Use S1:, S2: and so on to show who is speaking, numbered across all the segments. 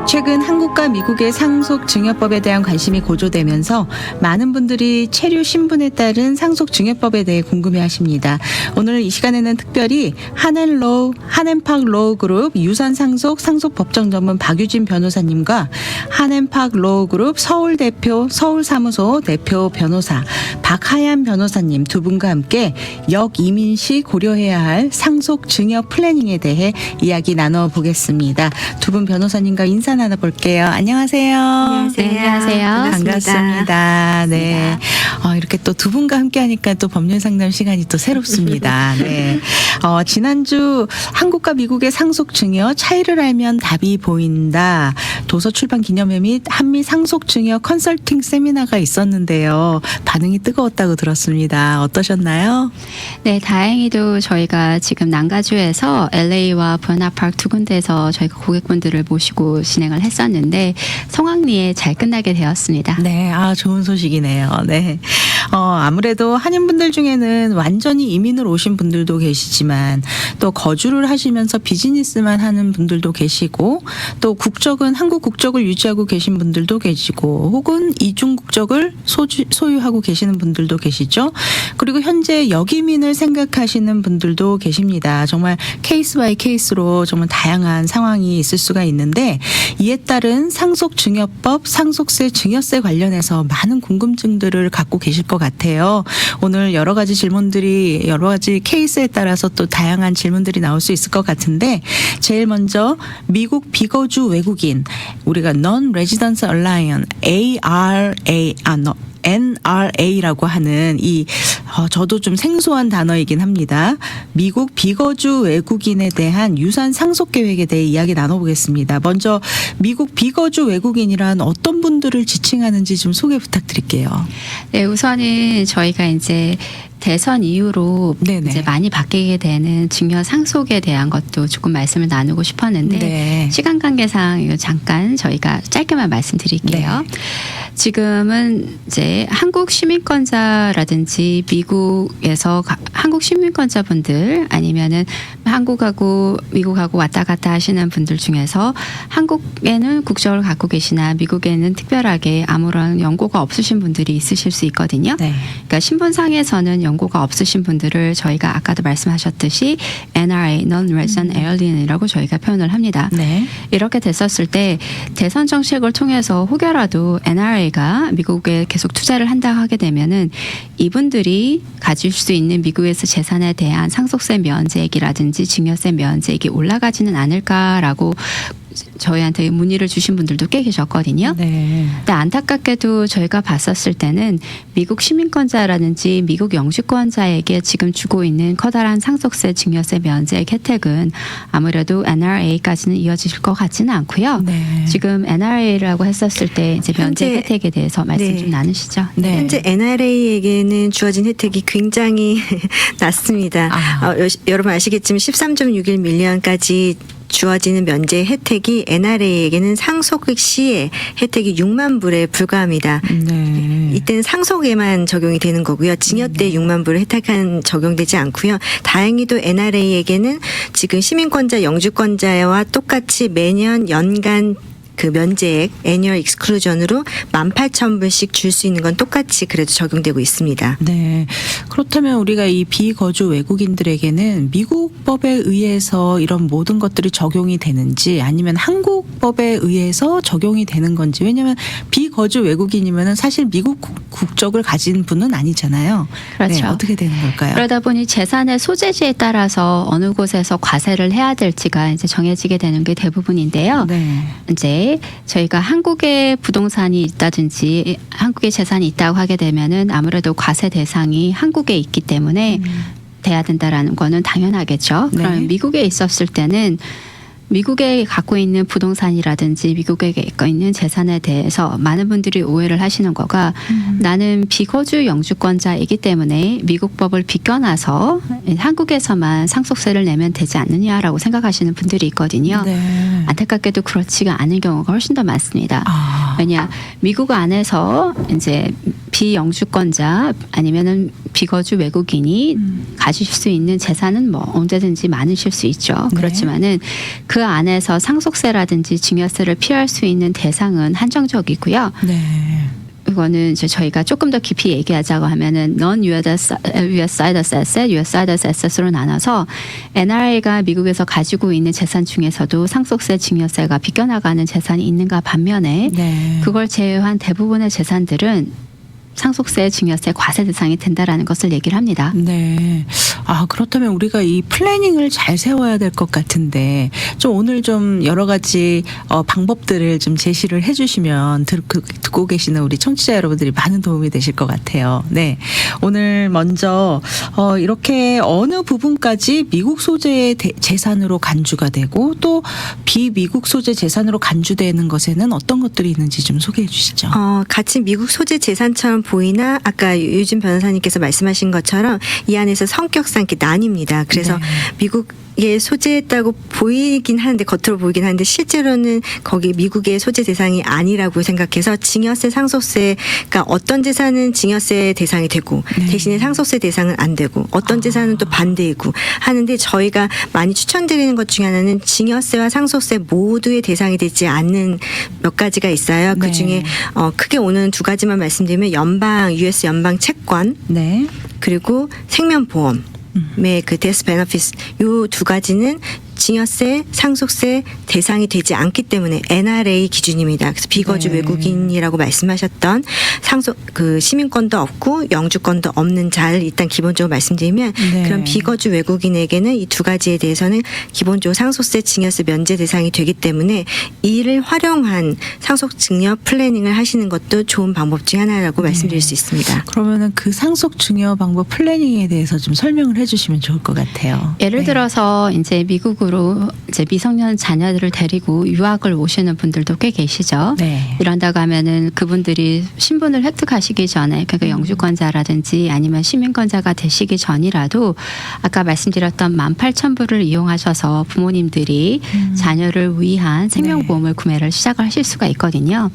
S1: 최근 한국과 미국의 상속증여법에 대한 관심이 고조되면서 많은 분들이 체류 신분에 따른 상속증여법에 대해 궁금해하십니다. 오늘 이 시간에는 특별히 한앤팍 로우 그룹 유산상속 상속법정 전문 박유진 변호사님과 한앤팍 로우 그룹 서울사무소 대표 변호사 박하얀 변호사님 두 분과 함께 역이민 시 고려해야 할 상속증여 플래닝에 대해 이야기 나눠보겠습니다. 두 분 변호사님과 인사 나눠볼게요. 안녕하세요.
S2: 안녕하세요.
S3: 네, 안녕하세요.
S1: 반갑습니다. 네. 이렇게 또 두 분과 함께 하니까 또 법률 상담 시간이 또 새롭습니다. 네. 지난주 한국과 미국의 상속증여 차이를 알면 답이 보인다. 도서 출판 기념회 및 한미 상속증여 컨설팅 세미나가 있었는데요. 반응이 뜨거웠다고 들었습니다. 어떠셨나요?
S3: 네, 다행히도 저희가 지금 난가주에서 LA와 부에나파크 두 군데에서 저희가 고객분들을 모시고 진행을 했었는데 성황리에 잘 끝나게 되었습니다.
S1: 네, 좋은 소식이네요. 네. 아무래도 한인분들 중에는 완전히 이민을 오신 분들도 계시지만 또 거주를 하시면서 비즈니스만 하는 분들도 계시고 또 국적은 한국 국적을 유지하고 계신 분들도 계시고 혹은 이중 국적을 소유하고 계시는 분들도 계시죠. 그리고 현재 역이민을 생각하시는 분들도 계십니다. 정말 케이스 바이 케이스로 정말 다양한 상황이 있을 수가 있는데 이에 따른 상속증여법, 상속세, 증여세 관련해서 많은 궁금증들을 갖고 계실 것 같아요. 오늘 여러 가지 질문들이 여러 가지 케이스에 따라서 또 다양한 질문들이 나올 수 있을 것 같은데 제일 먼저 미국 비거주 외국인 우리가 Non-Residence Alien NRA라고 하는 저도 좀 생소한 단어이긴 합니다. 미국 비거주 외국인에 대한 유산 상속 계획에 대해 이야기 나눠보겠습니다. 먼저 미국 비거주 외국인이란 어떤 분들을 지칭하는지 좀 소개 부탁드릴게요.
S3: 네, 우선은 저희가 이제 대선 이후로
S1: 네네.
S3: 이제 많이 바뀌게 되는 증여 상속에 대한 것도 조금 말씀을 나누고 싶었는데
S1: 네.
S3: 시간 관계상 이거 잠깐 저희가 짧게만 말씀드릴게요.
S1: 네.
S3: 지금은 이제 한국 시민권자라든지 미국에서 한국 시민권자분들 아니면은 한국하고 미국하고 왔다 갔다 하시는 분들 중에서 한국에는 국적을 갖고 계시나 미국에는 특별하게 아무런 연고가 없으신 분들이 있으실 수 있거든요.
S1: 네.
S3: 그러니까 신분상에서는 연고가 없으신 분들을 저희가 아까도 말씀하셨듯이 NRA, Non-Resident Alien이라고 저희가 표현을 합니다.
S1: 네.
S3: 이렇게 됐었을 때 대선 정책을 통해서 혹여라도 NRA가 미국에 계속 투자를 한다 하게 되면은 이분들이 가질 수 있는 미국에서 재산에 대한 상속세 면제액이라든지 증여세 면제액이 올라가지는 않을까라고 저희한테 문의를 주신 분들도 꽤 계셨거든요.
S1: 네.
S3: 근데 안타깝게도 저희가 봤었을 때는 미국 시민권자라든지 미국 영주권자에게 지금 주고 있는 커다란 상속세, 증여세 면제액 혜택은 아무래도 NRA까지는 이어질 것 같지는 않고요.
S1: 네.
S3: 지금 NRA라고 했었을 때 이제 면제 혜택에 대해서 말씀
S2: 네.
S3: 좀 나누시죠.
S1: 네.
S2: 현재 NRA에게는 주어진 혜택이 굉장히 낮습니다. 여러분 아시겠지만 13.61 밀리언까지 주어지는 면제 혜택이 NRA에게는 상속 시에 혜택이 6만 불에 불과합니다.
S1: 네.
S2: 이때는 상속에만 적용이 되는 거고요. 증여 때 6만 불 혜택은 적용되지 않고요. 다행히도 NRA에게는 지금 시민권자, 영주권자와 똑같이 매년 연간 그 면제액 애니얼 익스클루전으로 18,000불씩 줄 수 있는 건 똑같이 그래도 적용되고 있습니다.
S1: 네. 그렇다면 우리가 이 비거주 외국인들에게는 미국 법에 의해서 이런 모든 것들이 적용이 되는지 아니면 한국 법에 의해서 적용이 되는 건지 왜냐하면 비거주 외국인이면 사실 미국 국적을 가진 분은 아니잖아요.
S3: 그렇죠.
S1: 네, 어떻게 되는 걸까요?
S3: 그러다 보니 재산의 소재지에 따라서 어느 곳에서 과세를 해야 될지가 이제 정해지게 되는 게 대부분인데요.
S1: 네.
S3: 이제 저희가 한국에 부동산이 있다든지 한국에 재산이 있다고 하게 되면은 아무래도 과세 대상이 한국에 있기 때문에 돼야 된다라는 거는 당연하겠죠.
S1: 네.
S3: 그럼 미국에 있었을 때는 미국에 갖고 있는 부동산이라든지 미국에 갖고 있는 재산에 대해서 많은 분들이 오해를 하시는 거가 나는 비거주 영주권자이기 때문에 미국 법을 비껴놔서 한국에서만 상속세를 내면 되지 않느냐라고 생각하시는 분들이 있거든요.
S1: 네.
S3: 안타깝게도 그렇지가 않은 경우가 훨씬 더 많습니다.
S1: 아.
S3: 왜냐 미국 안에서 이제 비영주권자 아니면은 비거주 외국인이 가지실 수 있는 재산은 뭐 언제든지 많으실 수 있죠.
S1: 네.
S3: 그렇지만은 그 안에서 상속세라든지 증여세를 피할 수 있는 대상은 한정적이고요.
S1: 네.
S3: 이거는 이제 저희가 조금 더 깊이 얘기하자고 하면은 non-US side asset, US side asset으로 나눠서 NRA가 미국에서 가지고 있는 재산 중에서도 상속세, 증여세가 비껴나가는 재산이 있는가 반면에
S1: 네.
S3: 그걸 제외한 대부분의 재산들은 상속세, 증여세, 과세 대상이 된다라는 것을 얘기를 합니다.
S1: 네. 아, 그렇다면 우리가 이 플래닝을 잘 세워야 될 것 같은데, 좀 오늘 좀 여러 가지 방법들을 좀 제시를 해주시면 듣고 계시는 우리 청취자 여러분들이 많은 도움이 되실 것 같아요. 네. 오늘 먼저, 이렇게 어느 부분까지 미국 소재의 재산으로 간주가 되고, 또 비미국 소재 재산으로 간주되는 것에는 어떤 것들이 있는지 좀 소개해 주시죠.
S2: 같이 미국 소재 재산처럼 보이나 아까 유진 변호사님께서 말씀하신 것처럼 이 안에서 성격상 이렇게 나뉩니다. 그래서
S1: 네.
S2: 미국의 소재했다고 보이긴 하는데 겉으로 보이긴 하는데 실제로는 거기 미국의 소재 대상이 아니라고 생각해서 증여세, 상속세가 어떤 재산은 증여세 대상이 되고
S1: 네.
S2: 대신에 상속세 대상은 안 되고 어떤 재산은 또 반대이고 하는데 저희가 많이 추천드리는 것 중에 하나는 증여세와 상속세 모두의 대상이 되지 않는 몇 가지가 있어요.
S1: 네.
S2: 그중에 크게 오는 두 가지만 말씀드리면 US 연방 채권
S1: 네.
S2: 그리고 생명보험의 그 데스 베너피스 요 두 가지는 증여세, 상속세 대상이 되지 않기 때문에 NRA 기준입니다. 그래서 비거주
S1: 네.
S2: 외국인이라고 말씀하셨던 그 시민권도 없고 영주권도 없는 자를 일단 기본적으로 말씀드리면
S1: 네.
S2: 그런 비거주 외국인에게는 이 두 가지에 대해서는 기본적으로 상속세, 증여세 면제 대상이 되기 때문에 이를 활용한 상속 증여 플래닝을 하시는 것도 좋은 방법 중에 하나라고 말씀드릴 수 있습니다.
S1: 그러면은 그 상속 증여 방법 플래닝에 대해서 좀 설명을 해주시면 좋을 것 같아요.
S3: 예를
S1: 네.
S3: 들어서 이제 미국으로 이제 미성년 자녀들을 데리고 유학을 오시는 분들도 꽤 계시죠.
S1: 네.
S3: 이런다고 하면은 그분들이 신분을 획득하시기 전에 그러니까 영주권자라든지 아니면 시민권자가 되시기 전이라도 아까 말씀드렸던 18,000불을 이용하셔서 부모님들이 자녀를 위한 생명보험을 구매를 시작을 하실 수가 있거든요.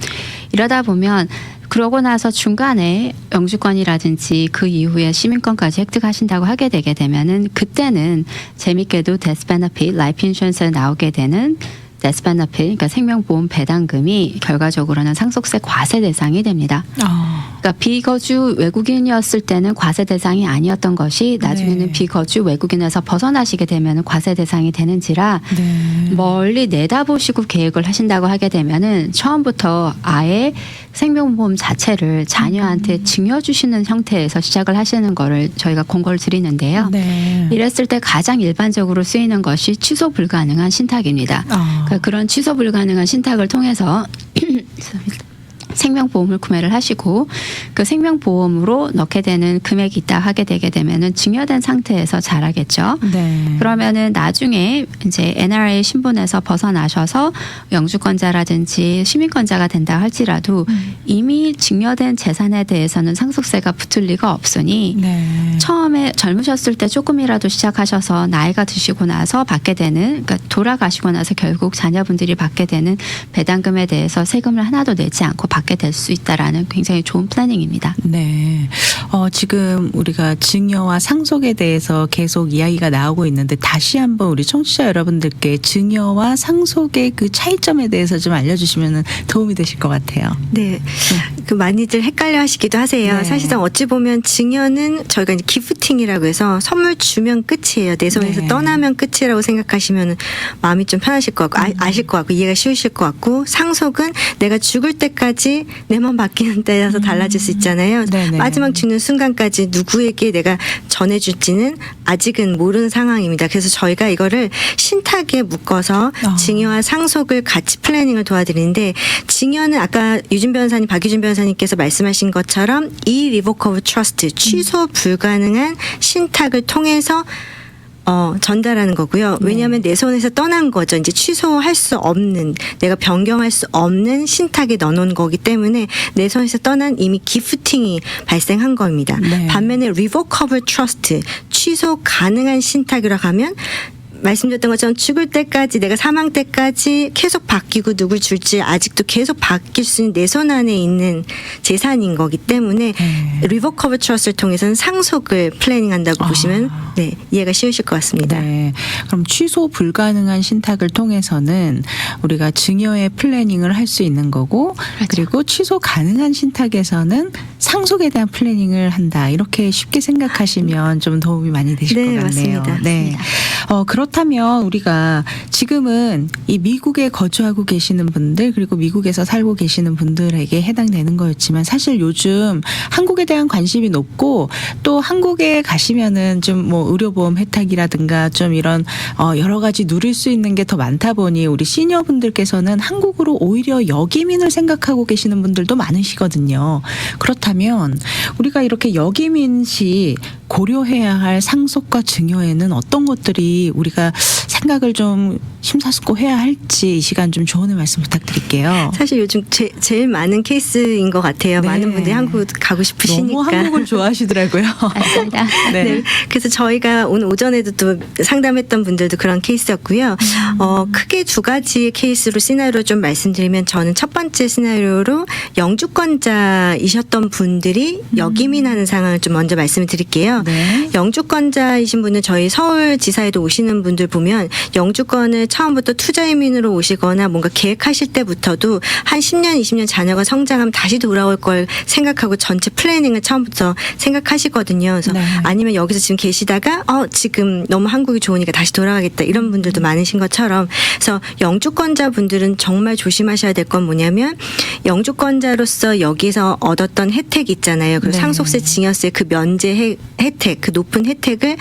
S3: 이러다 보면 그러고 나서 중간에 영주권이라든지 그 이후에 시민권까지 획득하신다고 하게 되게 되면은 그때는 재밌게도 데스 베너핏, 라이프 인슈런스에 나오게 되는 데스 베너핏, 그러니까 생명보험 배당금이 결과적으로는 상속세 과세 대상이 됩니다. 그러니까 비거주 외국인이었을 때는 과세 대상이 아니었던 것이 나중에는
S1: 네.
S3: 비거주 외국인에서 벗어나시게 되면 과세 대상이 되는지라
S1: 네.
S3: 멀리 내다보시고 계획을 하신다고 하게 되면은 처음부터 아예 생명보험 자체를 자녀한테 증여주시는 형태에서 시작을 하시는 거를 저희가 권고를 드리는데요.
S1: 네.
S3: 이랬을 때 가장 일반적으로 쓰이는 것이 취소 불가능한 신탁입니다. 그러니까 그런 취소 불가능한 신탁을 통해서 생명보험을 구매를 하시고 그 생명보험으로 넣게 되는 금액이 있다 하게 되게 되면은 증여된 상태에서 잘하겠죠.
S1: 네.
S3: 그러면은 나중에 이제 NRA 신분에서 벗어나셔서 영주권자라든지 시민권자가 된다 할지라도 이미 증여된 재산에 대해서는 상속세가 붙을 리가 없으니
S1: 네.
S3: 처음에 젊으셨을 때 조금이라도 시작하셔서 나이가 드시고 나서 받게 되는 그러니까 돌아가시고 나서 결국 자녀분들이 받게 되는 배당금에 대해서 세금을 하나도 내지 않고 받게 될 수 있다라는 굉장히 좋은 플래닝입니다.
S1: 네. 지금 우리가 증여와 상속에 대해서 계속 이야기가 나오고 있는데 다시 한번 우리 청취자 여러분들께 증여와 상속의 그 차이점에 대해서 좀 알려주시면 도움이 되실 것 같아요.
S2: 네. 그 많이들 헷갈려 하시기도 하세요.
S1: 네.
S2: 사실상 어찌 보면 증여는 저희가 이제 기프팅이라고 해서 선물 주면 끝이에요. 내 손에서
S1: 네.
S2: 떠나면 끝이라고 생각하시면 마음이 좀 편하실 것 같고 아실 것 같고 이해가 쉬우실 것 같고 상속은 내가 죽을 때까지 내 맘 바뀌는 때라서 달라질 수 있잖아요.
S1: 네네.
S2: 마지막 죽는 순간까지 누구에게 내가 전해줄지는 아직은 모르는 상황입니다. 그래서 저희가 이거를 신탁에 묶어서 증여와 상속을 같이 플래닝을 도와드리는데 증여는 아까 유진 변호사님, 박유진 변호사님께서 말씀하신 것처럼 irrevocable trust, 취소 불가능한 신탁을 통해서 전달하는 거고요. 왜냐하면 내 손에서 떠난 거죠. 이제 취소할 수 없는, 내가 변경할 수 없는 신탁에 넣어놓은 거기 때문에 내 손에서 떠난 이미 기프팅이 발생한 겁니다.
S1: 네.
S2: 반면에 revocable trust, 취소 가능한 신탁이라고 하면 말씀드렸던 것처럼 죽을 때까지 내가 사망 때까지 계속 바뀌고 누굴 줄지 아직도 계속 바뀔 수 있는 내 손 안에 있는 재산인 거기 때문에 리버커버 트러스트를 통해서는 상속을 플래닝한다고 보시면 네, 이해가 쉬우실 것 같습니다.
S1: 네. 그럼 취소 불가능한 신탁을 통해서는 우리가 증여의 플래닝을 할 수 있는 거고 그리고 취소 가능한 신탁에서는 상속에 대한 플래닝을 한다. 이렇게 쉽게 생각하시면 좀 도움이 많이 되실
S2: 네,
S1: 것 같네요.
S2: 맞습니다.
S1: 네. 그렇다면 우리가 지금은 이 미국에 거주하고 계시는 분들 그리고 미국에서 살고 계시는 분들에게 해당되는 거였지만 사실 요즘 한국에 대한 관심이 높고 또 한국에 가시면은 좀 뭐 의료보험 혜택이라든가 좀 이런 여러 가지 누릴 수 있는 게 더 많다 보니 우리 시니어분들께서는 한국으로 오히려 역이민을 생각하고 계시는 분들도 많으시거든요. 그렇다면 우리가 이렇게 역이민 시 고려해야 할 상속과 증여에는 어떤 것들이 우리가 생각을 좀 심사숙고해야 할지 이 시간 좀 조언의 말씀 부탁드릴게요.
S2: 사실 요즘 제일 많은 케이스인 것 같아요.
S1: 네.
S2: 많은 분들이 한국 가고 싶으시니까.
S1: 너무 한국을 좋아하시더라고요.
S3: 맞습니다.
S1: 네.
S2: 네. 그래서 저희가 오늘 오전에도 또 상담했던 분들도 그런 케이스였고요. 크게 두 가지의 케이스로 시나리오를 좀 말씀드리면 저는 첫 번째 시나리오로 영주권자이셨던 분들이 역이민하는 상황을 좀 먼저 말씀을 드릴게요.
S1: 네.
S2: 영주권자이신 분은 저희 서울지사에도 오시는 분들 보면 영주권을 처음부터 투자이민으로 오시거나 뭔가 계획하실 때부터도 한 10년, 20년 자녀가 성장하면 다시 돌아올 걸 생각하고 전체 플래닝을 처음부터 생각하시거든요. 그래서
S1: 네.
S2: 아니면 여기서 지금 계시다가 지금 너무 한국이 좋으니까 다시 돌아가겠다 이런 분들도 많으신 것처럼 그래서 영주권자 분들은 정말 조심하셔야 될 건 뭐냐면 영주권자로서 여기서 얻었던 혜택 있잖아요. 그리고
S1: 네.
S2: 상속세, 증여세 그 면제 혜택, 그 높은 혜택을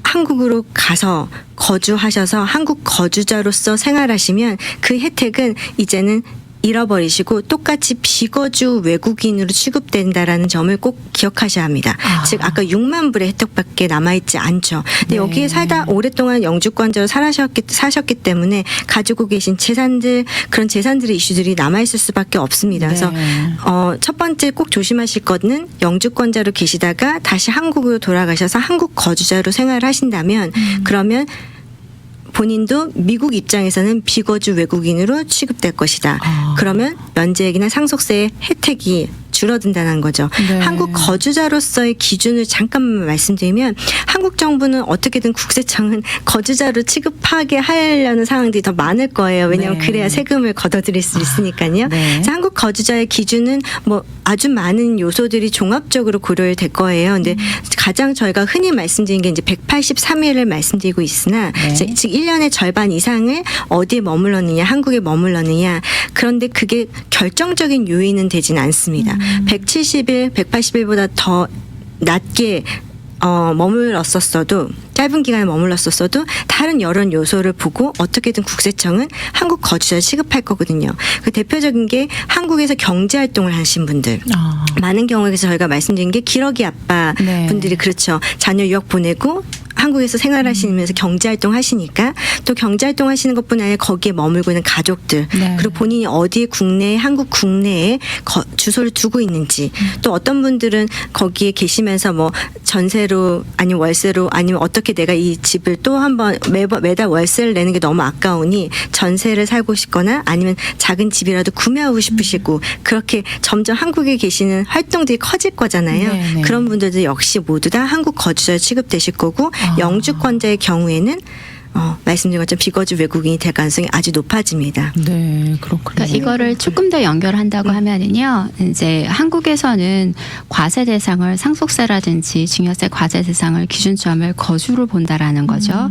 S2: 한국으로 가서 거주하셔서 한국 거주자로서 생활하시면 그 혜택은 이제는 잃어버리시고 똑같이 비거주 외국인으로 취급된다라는 점을 꼭 기억하셔야 합니다. 즉 아까 6만 불의 혜택밖에 남아있지 않죠. 근데
S1: 네.
S2: 여기에 살다 오랫동안 영주권자로 사셨기 때문에 가지고 계신 재산들 그런 재산들의 이슈들이 남아있을 수밖에 없습니다. 그래서
S1: 네.
S2: 첫 번째 꼭 조심하실 거는 영주권자로 계시다가 다시 한국으로 돌아가셔서 한국 거주자로 생활을 하신다면 그러면 본인도 미국 입장에서는 비거주 외국인으로 취급될 것이다. 그러면 면제액이나 상속세의 혜택이 줄어든다는 거죠.
S1: 네.
S2: 한국 거주자로서의 기준을 잠깐만 말씀드리면 한국 정부는 어떻게든 국세청은 거주자로 취급하게 하려는 상황들이 더 많을 거예요. 왜냐하면
S1: 네.
S2: 그래야 세금을 걷어들일 수 있으니까요.
S1: 네.
S2: 그래서 한국 거주자의 기준은 뭐 아주 많은 요소들이 종합적으로 고려될 거예요. 근데 가장 저희가 흔히 말씀드린 게 이제 183일을 말씀드리고 있으나
S1: 네.
S2: 즉 1년의 절반 이상을 어디에 머물렀느냐, 한국에 머물렀느냐. 그런데 그게 결정적인 요인은 되진 않습니다. 170일, 180일보다 더 낮게 머물렀었어도 짧은 기간에 머물렀었어도 다른 여러 요소를 보고 어떻게든 국세청은 한국 거주자 취급할 거거든요. 그 대표적인 게 한국에서 경제활동을 하신 분들. 많은 경우에서 저희가 말씀드린 게 기러기 아빠
S1: 네.
S2: 분들이 그렇죠. 자녀 유학 보내고 한국에서 생활하시면서 경제활동 하시니까 또 경제활동 하시는 것뿐 아니라 거기에 머물고 있는 가족들
S1: 네.
S2: 그리고 본인이 어디에 국내에 한국 국내에 주소를 두고 있는지 또 어떤 분들은 거기에 계시면서 뭐 전세로 아니면 월세로 아니면 어떻게 내가 이 집을 또 한번 매달 월세를 내는 게 너무 아까우니 전세를 살고 싶거나 아니면 작은 집이라도 구매하고 싶으시고 그렇게 점점 한국에 계시는 활동들이 커질 거잖아요.
S1: 네네.
S2: 그런 분들도 역시 모두 다 한국 거주자 취급되실 거고 영주권자의 경우에는 말씀드린 것처럼 비거주 외국인이 될 가능성이 아주 높아집니다.
S1: 네, 그렇군요.
S3: 그러니까 이거를 조금 더 연결한다고 하면은요, 이제 한국에서는 과세 대상을 상속세라든지 증여세 과세 대상을 기준점을 거주로 본다라는 거죠.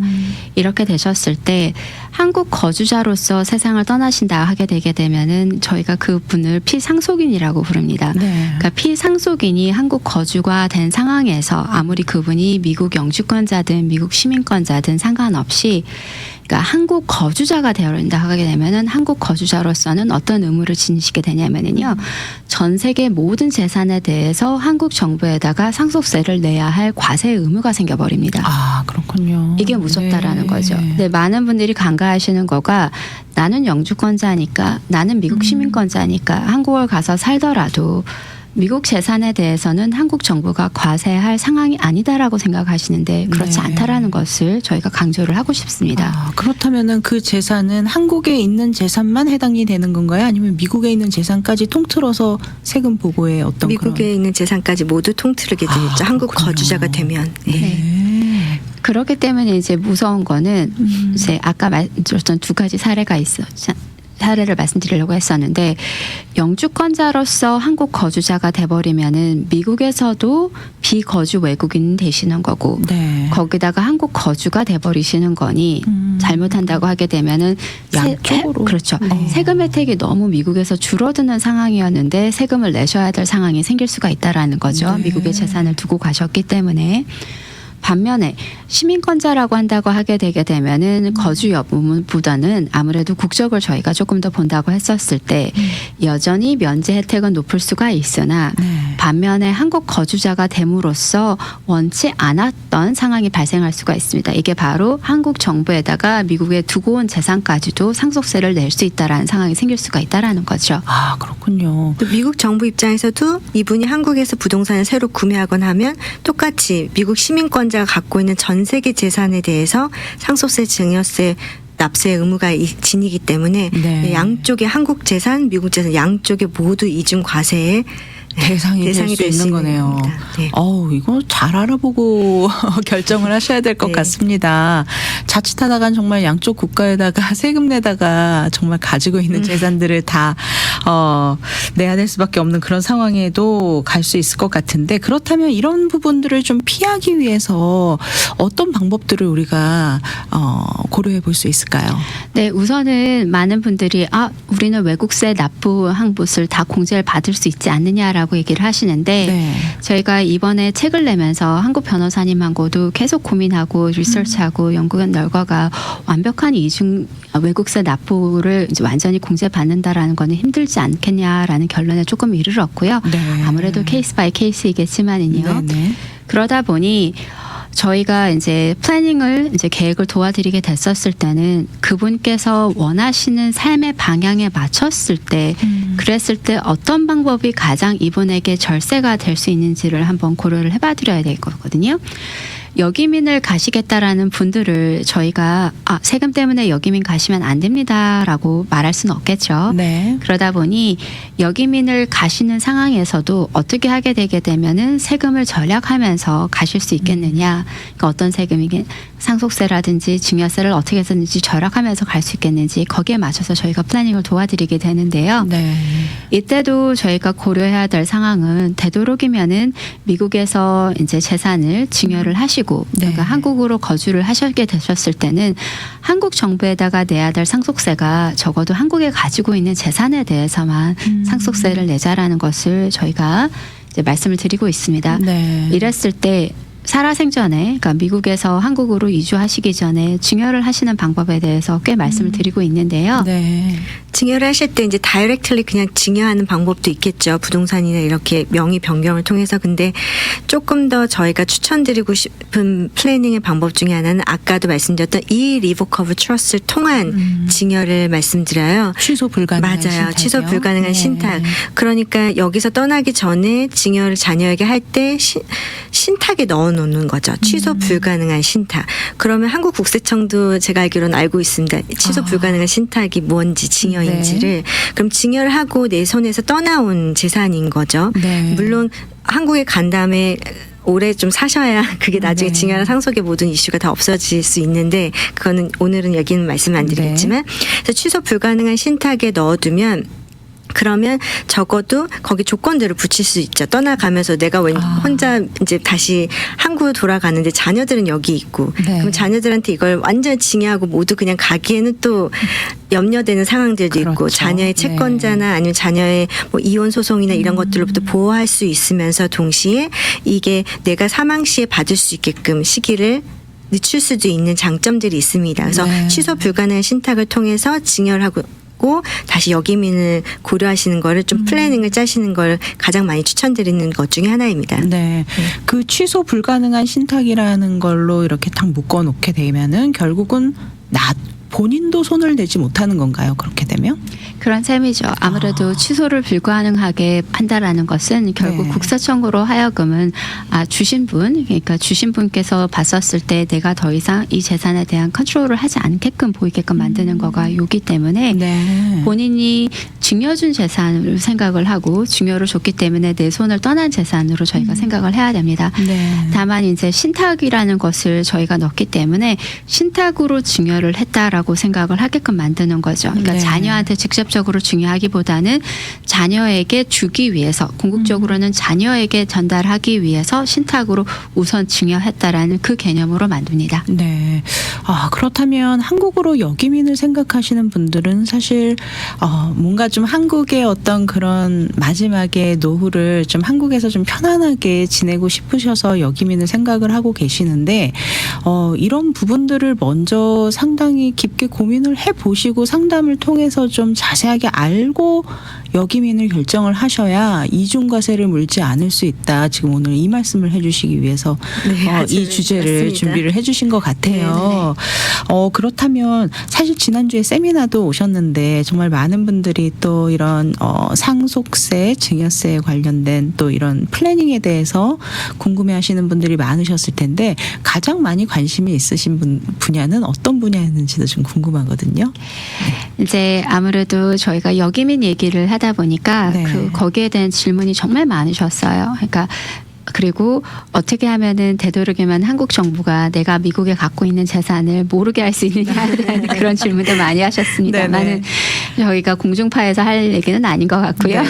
S3: 이렇게 되셨을 때 한국 거주자로서 세상을 떠나신다 하게 되게 되면은 저희가 그 분을 피상속인이라고 부릅니다.
S1: 네.
S3: 그러니까 피상속인이 한국 거주가 된 상황에서 아무리 그분이 미국 영주권자든 미국 시민권자든 상관없이 그러니까 한국 거주자가 되어야 하게 되면은 한국 거주자로서는 어떤 의무를 지니시게 되냐면은요. 전 세계 모든 재산에 대해서 한국 정부에다가 상속세를 내야 할 과세 의무가 생겨버립니다.
S1: 그렇군요.
S3: 이게 무섭다라는
S1: 네.
S3: 거죠. 근데 많은 분들이 간과하시는 거가 나는 영주권자니까 나는 미국 시민권자니까 한국을 가서 살더라도 미국 재산에 대해서는 한국 정부가 과세할 상황이 아니다라고 생각하시는데 그렇지
S1: 네.
S3: 않다라는 것을 저희가 강조를 하고 싶습니다.
S1: 아, 그렇다면은 그 재산은 한국에 있는 재산만 해당이 되는 건가요? 아니면 미국에 있는 재산까지 통틀어서 세금 보고에 어떤
S2: 미국에 있는 재산까지 모두 통틀게 되겠죠.
S1: 아,
S2: 한국
S1: 그렇군요.
S2: 거주자가 되면. 네.
S1: 네.
S3: 그렇기 때문에 이제 무서운 거는 이제 아까 말씀드렸던 두 가지 사례를 말씀드리려고 했었는데 영주권자로서 한국 거주자가 돼버리면은 미국에서도 비거주 외국인 되시는 거고
S1: 네.
S3: 거기다가 한국 거주가 돼버리시는 거니 잘못한다고 하게 되면은
S1: 양쪽으로.
S3: 그렇죠.
S1: 네.
S3: 세금 혜택이 너무 미국에서 줄어드는 상황이었는데 세금을 내셔야 될 상황이 생길 수가 있다라는 거죠.
S1: 네.
S3: 미국의 재산을 두고 가셨기 때문에. 반면에 시민권자라고 한다고 하게 되게 되면은 거주 여부보다는 아무래도 국적을 저희가 조금 더 본다고 했었을 때 여전히 면제 혜택은 높을 수가 있으나
S1: 네.
S3: 반면에 한국 거주자가 됨으로써 원치 않았던 상황이 발생할 수가 있습니다. 이게 바로 한국 정부에다가 미국에 두고 온 재산까지도 상속세를 낼 수 있다라는 상황이 생길 수가 있다라는 거죠.
S1: 아, 그렇군요.
S2: 또 미국 정부 입장에서도 이분이 한국에서 부동산을 새로 구매하거나 하면 똑같이 미국 시민권자가 갖고 있는 전 세계 재산에 대해서 상속세, 증여세 납세 의무가 지니기 때문에
S1: 네.
S2: 양쪽의 한국 재산, 미국 재산 양쪽에 모두 이중 과세에
S1: 대상이 될 수
S2: 될
S1: 있는 거네요.
S2: 겁니다. 네.
S1: 이거 잘 알아보고 결정을 하셔야 될 것
S2: 네.
S1: 같습니다. 자칫하다간 정말 양쪽 국가에다가 세금 내다가 정말 가지고 있는 재산들을 다 내야 될 수밖에 없는 그런 상황에도 갈 수 있을 것 같은데 그렇다면 이런 부분들을 좀 피하기 위해서 어떤 방법들을 우리가 고려해 볼 수 있을까요?
S3: 네, 우선은 많은 분들이 우리는 외국세 납부 항부를 다 공제를 받을 수 있지 않느냐라고 얘기를 하시는데
S1: 네.
S3: 저희가 이번에 책을 내면서 한국 변호사님하고도 계속 고민하고 리서치하고 연구 결과가 완벽한 이중 외국세 납부를 이제 완전히 공제받는다라는 거는 힘들지 않겠냐라는 결론에 조금 이르렀고요.
S1: 네.
S3: 아무래도 케이스 바이 케이스이겠지만은요.
S1: 네네.
S3: 그러다 보니 저희가 이제 플래닝을 이제 계획을 도와드리게 됐었을 때는 그분께서 원하시는 삶의 방향에 맞췄을 때 그랬을 때 어떤 방법이 가장 이분에게 절세가 될 수 있는지를 한번 고려를 해봐드려야 될 거거든요. 여기민을 가시겠다라는 분들을 저희가 세금 때문에 여기민 가시면 안 됩니다라고 말할 수는 없겠죠.
S1: 네.
S3: 그러다 보니 여기민을 가시는 상황에서도 어떻게 하게 되게 되면은 세금을 절약하면서 가실 수 있겠느냐. 그러니까 어떤 세금이긴 상속세라든지 증여세를 어떻게 해서든지 절약하면서 갈 수 있겠는지 거기에 맞춰서 저희가 플래닝을 도와드리게 되는데요.
S1: 네.
S3: 이때도 저희가 고려해야 될 상황은 되도록이면은 미국에서 이제 재산을 증여를 하시고
S1: 네.
S3: 그러니까 한국으로 거주를 하시게 되셨을 때는 한국 정부에다가 내야 될 상속세가 적어도 한국에 가지고 있는 재산에 대해서만 상속세를 내자라는 것을 저희가 이제 말씀을 드리고 있습니다.
S1: 네.
S3: 이랬을 때 살아생전에 그러니까 미국에서 한국으로 이주하시기 전에 증여를 하시는 방법에 대해서 꽤 말씀을 드리고 있는데요.
S1: 네.
S2: 증여를 하실 때 이제 다이렉트리 그냥 증여하는 방법도 있겠죠. 부동산이나 이렇게 명의 변경을 통해서. 근데 조금 더 저희가 추천드리고 싶은 플래닝의 방법 중에 하나는 아까도 말씀드렸던 irrevocable trust를 통한 증여를 말씀드려요.
S1: 취소 불가능한
S2: 맞아요.
S1: 신탁이요?
S2: 취소 불가능한
S1: 네.
S2: 신탁. 그러니까 여기서 떠나기 전에 증여를 자녀에게 할 때 신탁에 넣어놓는 거죠. 취소 불가능한 신탁. 그러면 한국국세청도 제가 알기로는 알고 있습니다. 취소 불가능한 신탁이 뭔지 증여인지를. 그럼 증여를 하고 내 손에서 떠나온 재산인 거죠.
S1: 네.
S2: 물론 한국에 간 다음에 오래 좀 사셔야 그게 나중에
S1: 네.
S2: 증여나 상속의 모든 이슈가 다 없어질 수 있는데 그거는 오늘은 여기는 말씀 안 드리겠지만 그래서 취소 불가능한 신탁에 넣어두면 그러면 적어도 거기 조건들을 붙일 수 있죠. 떠나가면서 내가 혼자 이제 다시 한국으로 돌아가는데 자녀들은 여기 있고
S1: 네.
S2: 그럼 자녀들한테 이걸 완전 증여하고 모두 그냥 가기에는 또 염려되는 상황들도 있고
S1: 그렇죠.
S2: 자녀의 채권자나 아니면 자녀의 뭐 이혼 소송이나 이런 것들로부터 보호할 수 있으면서 동시에 이게 내가 사망 시에 받을 수 있게끔 시기를 늦출 수도 있는 장점들이 있습니다. 그래서
S1: 네.
S2: 취소 불가능한 신탁을 통해서 증여를 하고 다시 여기민을 고려하시는 거를 좀 플래닝을 짜시는 걸 가장 많이 추천드리는 것 중에 하나입니다.
S1: 네. 그 취소 불가능한 신탁이라는 걸로 이렇게 딱 묶어 놓게 되면은 결국은 본인도 손을 대지 못하는 건가요? 그렇게 되면?
S3: 그런 셈이죠. 아무래도 취소를 불가능하게 한다라는 것은 결국
S1: 네.
S3: 국세청으로 하여금은 주신 분, 그러니까 주신 분께서 봤었을 때 내가 더 이상 이 재산에 대한 컨트롤을 하지 않게끔 보이게끔 만드는 거가 요기 때문에
S1: 네.
S3: 본인이 증여준 재산으로 생각을 하고 증여를 줬기 때문에 내 손을 떠난 재산으로 저희가 생각을 해야 됩니다.
S1: 네.
S3: 다만 이제 신탁이라는 것을 저희가 넣기 때문에 신탁으로 증여를 했다라고 생각을 하게끔 만드는 거죠. 그러니까
S1: 네.
S3: 자녀한테 직접적으로 증여하기보다는 자녀에게 주기 위해서 궁극적으로는 자녀에게 전달하기 위해서 신탁으로 우선 증여했다라는 그 개념으로 만듭니다.
S1: 네. 그렇다면 한국으로 역이민을 생각하시는 분들은 사실 뭔가 좀 한국의 어떤 그런 마지막에 노후를 좀 한국에서 좀 편안하게 지내고 싶으셔서 역이민을 생각을 하고 계시는데 이런 부분들을 먼저 상당히 깊게 고민을 해보시고 상담을 통해서 좀 자세하게 알고 역이민을 결정을 하셔야 이중과세를 물지 않을 수 있다. 지금 오늘 이 말씀을 해주시기 위해서
S2: 네, 아주
S1: 이 주제를
S2: 맞습니다.
S1: 준비를 해주신 것 같아요. 그렇다면 사실 지난주에 세미나도 오셨는데 정말 많은 분들이 또 이런 상속세, 증여세에 관련된 또 이런 플래닝에 대해서 궁금해하시는 분들이 많으셨을 텐데 가장 많이 관심이 있으신 분야는 어떤 분야였는지도 좀 궁금하거든요.
S3: 이제 아무래도 저희가 역이민 얘기를 하다 보니까
S1: 네.
S3: 거기에 대한 질문이 정말 많으셨어요. 그러니까 그리고 어떻게 하면은 되도록이면 한국 정부가 내가 미국에 갖고 있는 재산을 모르게 할 수 있느냐에 대한 그런 질문도 많이 하셨습니다만은 저희가 공중파에서 할 얘기는 아닌 것 같고요.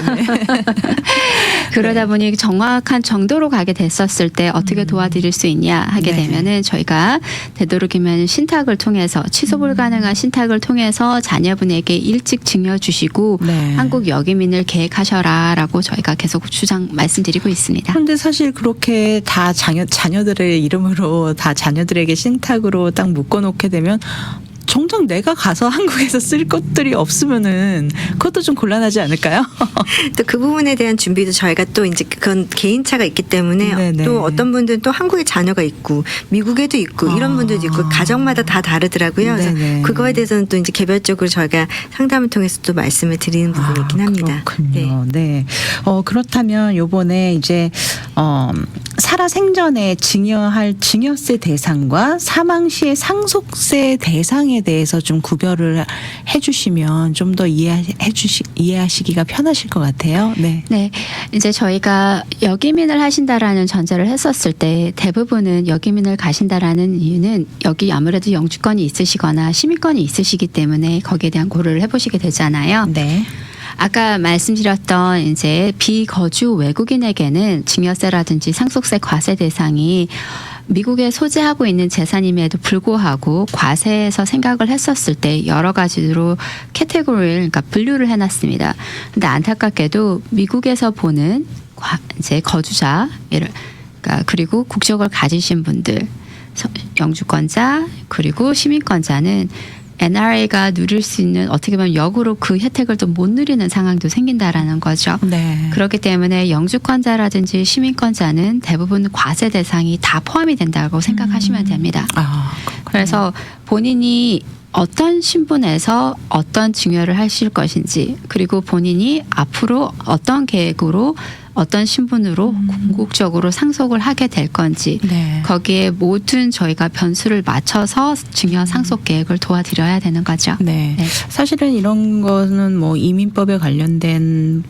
S3: 그러다 보니 정확한 정도로 가게 됐었을 때 어떻게 도와드릴 수 있냐 하게
S1: 네.
S3: 되면은 저희가 되도록이면 신탁을 통해서 취소 불가능한 신탁을 통해서 자녀분에게 일찍 증여 주시고
S1: 네.
S3: 한국 역이민을 계획하셔라라고 저희가 계속 말씀드리고 있습니다.
S1: 그런데 사실 그렇게 다 자녀들의 이름으로 다 자녀들에게 신탁으로 딱 묶어놓게 되면 정작 내가 가서 한국에서 쓸 것들이 없으면은 그것도 좀 곤란하지 않을까요?
S2: 또 그 부분에 대한 준비도 저희가 또 이제 그건 개인차가 있기 때문에
S1: 네네.
S2: 또 어떤 분들은 또 한국에 자녀가 있고 미국에도 있고 이런 분들도 있고 가정마다 다 다르더라고요. 그래서
S1: 네네.
S2: 그거에 대해서는 또 이제 개별적으로 저희가 상담을 통해서 또 말씀을 드리는 부분이 있긴 합니다.
S1: 그렇군요. 네. 그렇다면 요번에 이제 살아 생전에 증여할 증여세 대상과 사망 시의 상속세 대상에 대해서 좀 구별을 해주시면 좀 더 이해하시기가 편하실 것 같아요. 네.
S3: 네, 이제 저희가 역이민을 하신다라는 전제를 했었을 때 대부분은 역이민을 가신다라는 이유는 여기 아무래도 영주권이 있으시거나 시민권이 있으시기 때문에 거기에 대한 고려를 해보시게 되잖아요.
S1: 네.
S3: 아까 말씀드렸던 이제 비거주 외국인에게는 증여세라든지 상속세 과세 대상이 미국에 소재하고 있는 재산임에도 불구하고 과세에서 생각을 했었을 때 여러 가지로 캐테고리를 그러니까 분류를 해놨습니다. 근데 안타깝게도 미국에서 보는 이제 거주자 그러니까 그리고 국적을 가지신 분들 영주권자 그리고 시민권자는 NRA가 누릴 수 있는 어떻게 보면 역으로 그 혜택을 또 못 누리는 상황도 생긴다라는 거죠.
S1: 네.
S3: 그렇기 때문에 영주권자라든지 시민권자는 대부분 과세 대상이 다 포함이 된다고 생각하시면 됩니다.
S1: 그렇군요.
S3: 그래서 본인이 어떤 신분에서 어떤 증여를 하실 것인지 그리고 본인이 앞으로 어떤 계획으로 어떤 신분으로 궁극적으로 상속을 하게 될 건지
S1: 네.
S3: 거기에 모든 저희가 변수를 맞춰서 증여 상속 계획을 도와드려야 되는 거죠.
S1: 네.
S3: 네.
S1: 사실은 이런 거는 뭐 이민법에 관련된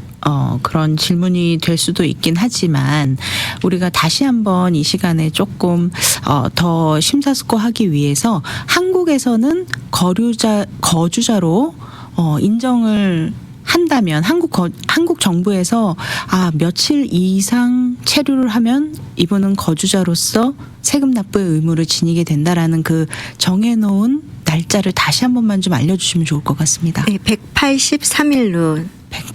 S1: 그런 질문이 될 수도 있긴 하지만 우리가 다시 한번 이 시간에 조금 더 심사숙고하기 위해서 한국에서는 거주자로 인정을 한다면 한국 정부에서 며칠 이상 체류를 하면 이분은 거주자로서 세금 납부의 의무를 지니게 된다라는 그 정해놓은 날짜를 다시 한 번만 좀 알려주시면 좋을 것 같습니다.
S2: 네, 183일로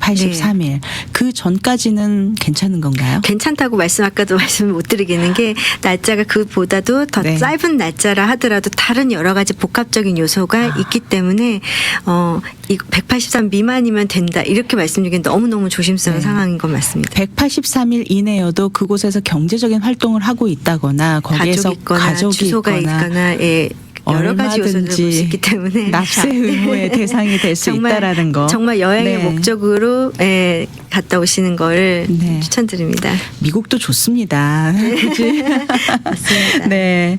S1: 183일. 그 전까지는 괜찮은 건가요?
S2: 괜찮다고 아까도 말씀을 못 드리겠는 게 날짜가 그보다도 더
S1: 네.
S2: 짧은 날짜라 하더라도 다른 여러 가지 복합적인 요소가 있기 때문에 이 183 미만이면 된다 이렇게 말씀드리기엔 너무너무 조심스러운
S1: 네.
S2: 상황인 건 맞습니다.
S1: 183일 이내여도 그곳에서 경제적인 활동을 하고 있다거나 거기에서
S2: 가족이 있거나
S1: 가족이
S2: 주소가 있거나 예. 여러 가지 요소들을 볼 수
S1: 얼마든지
S2: 있기 때문에
S1: 납세 의무의 대상이 될 수
S2: 정말,
S1: 있다라는 거.
S2: 정말 여행의
S1: 네.
S2: 목적으로 갔다 오시는 걸
S1: 네.
S2: 추천드립니다.
S1: 미국도 좋습니다. 그치?
S2: 맞습니다.
S1: 네.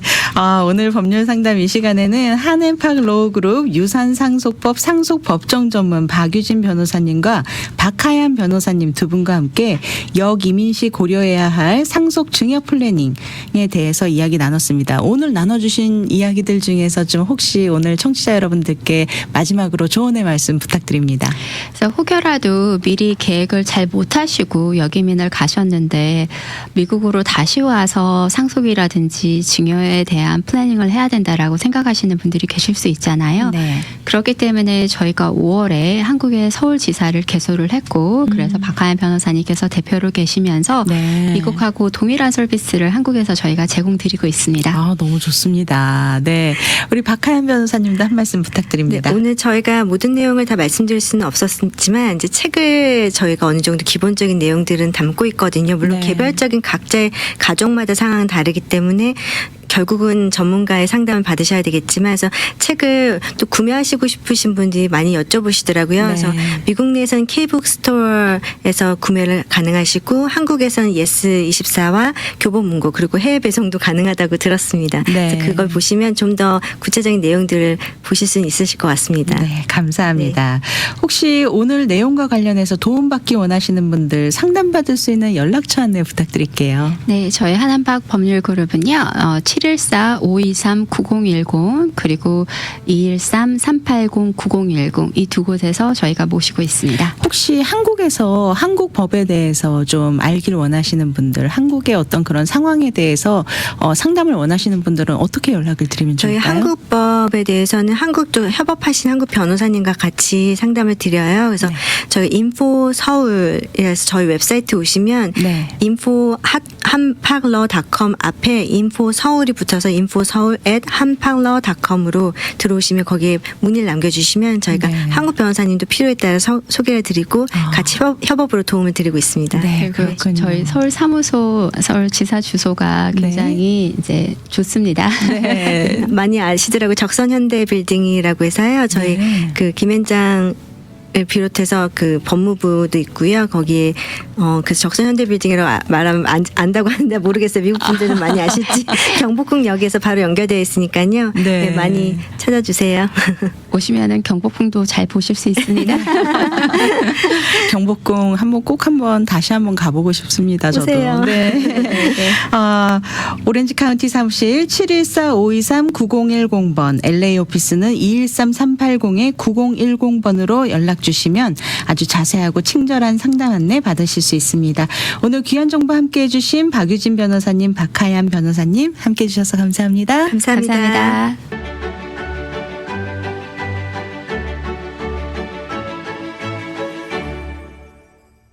S1: 오늘 법률 상담 이 시간에는 한앤팍 로우그룹 유산상속법 상속법정 전문 박유진 변호사님과 박하얀 변호사님 두 분과 함께 역이민 시 고려해야 할 상속 증여 플래닝에 대해서 이야기 나눴습니다. 오늘 나눠주신 이야기들 중에서 좀 혹시 오늘 청취자 여러분들께 마지막으로 조언의 말씀 부탁드립니다.
S3: 그래서 혹여라도 미리 계획을 잘 못하시고 역이민을 가셨는데 미국으로 다시 와서 상속이라든지 증여에 대한 플래닝을 해야 된다라고 생각하시는 분들이 계실 수 있잖아요.
S1: 네.
S3: 그렇기 때문에 저희가 5월에 한국의 서울지사를 개소를 했고 그래서 박하연 변호사님께서 대표로 계시면서
S1: 네.
S3: 미국하고 동일한 서비스를 한국에서 저희가 제공드리고 있습니다.
S1: 너무 좋습니다. 네. 우리 박하연 변호사님도 한 말씀 부탁드립니다.
S2: 네, 오늘 저희가 모든 내용을 다 말씀드릴 수는 없었지만 이제 책을 저희가 어느 정도 기본적인 내용들은 담고 있거든요. 물론
S1: 네.
S2: 개별적인 각자의 가족마다 상황은 다르기 때문에 결국은 전문가의 상담을 받으셔야 되겠지만 그래서 책을 또 구매하시고 싶으신 분들이 많이 여쭤보시더라고요.
S1: 네.
S2: 그래서 미국 내에서는 K북스토어에서 구매를 가능하시고 한국에서는 예스24와 교보문고 그리고 해외 배송도 가능하다고 들었습니다.
S1: 네.
S2: 그래서 그걸 보시면 좀 더 구체적인 내용들을 보실 수는 있으실 것 같습니다.
S1: 네, 감사합니다. 혹시 오늘 내용과 관련해서 도움받기 원하시는 분들 상담받을 수 있는 연락처 안내 부탁드릴게요.
S3: 네, 저희 한한박 법률그룹은요. 714-523-9010 그리고 213-380-9010 이 두 곳에서 저희가 모시고 있습니다.
S1: 혹시 한국에서 한국 법에 대해서 좀 알기를 원하시는 분들, 한국의 어떤 그런 상황에 대해서 상담을 원하시는 분들은 어떻게 연락을 드리면
S2: 저희
S1: 좋을까요?
S2: 한국법에 대해서는 한국 쪽 협업하신 한국 변호사님과 같이 상담을 드려요. 그래서
S1: 네.
S2: 저희 인포 서울이라서 저희 웹사이트 오시면
S1: 네.
S2: 인포 한팍러.com 앞에 인포 서울이 붙어서 인포 서울 한팍러.com으로 들어오시면 거기에 문의를 남겨주시면 저희가
S1: 네.
S2: 한국 변호사님도 필요에 따라 소개를 드리고 같이 협업으로 도움을 드리고 있습니다.
S1: 네,
S3: 그리고
S1: 그렇군요.
S3: 저희 서울 사무소, 서울지사 주소가
S1: 네.
S3: 굉장히 이제 좋습니다.
S1: 네.
S2: 많이 아시더라고요. 적선현대 빌딩이라고 해서요. 저희
S1: 네.
S2: 그 김현장 을 비롯해서 그 법무부도 있고요. 거기에 그래서 적선현대 빌딩이라고 말하면 안다고 하는데 모르겠어요. 미국 분들은 많이 아실지 경복궁역에서 바로 연결되어 있으니까요.
S1: 네.
S2: 네, 많이 찾아주세요.
S3: 오시면은 경복궁도 잘 보실 수 있습니다.
S1: 경복궁 한번 다시 한번 가보고 싶습니다. 저도.
S2: 오세요.
S1: 네. 오렌지 카운티 사무실 714-523-9010번, LA 오피스는 213-380-9010번으로 연락 주시면 아주 자세하고 친절한 상담 안내 받으실 수 있습니다. 오늘 귀한 정보 함께해 주신 박유진 변호사님, 박하얀 변호사님 함께해 주셔서 감사합니다.
S2: 감사합니다.
S3: 감사합니다.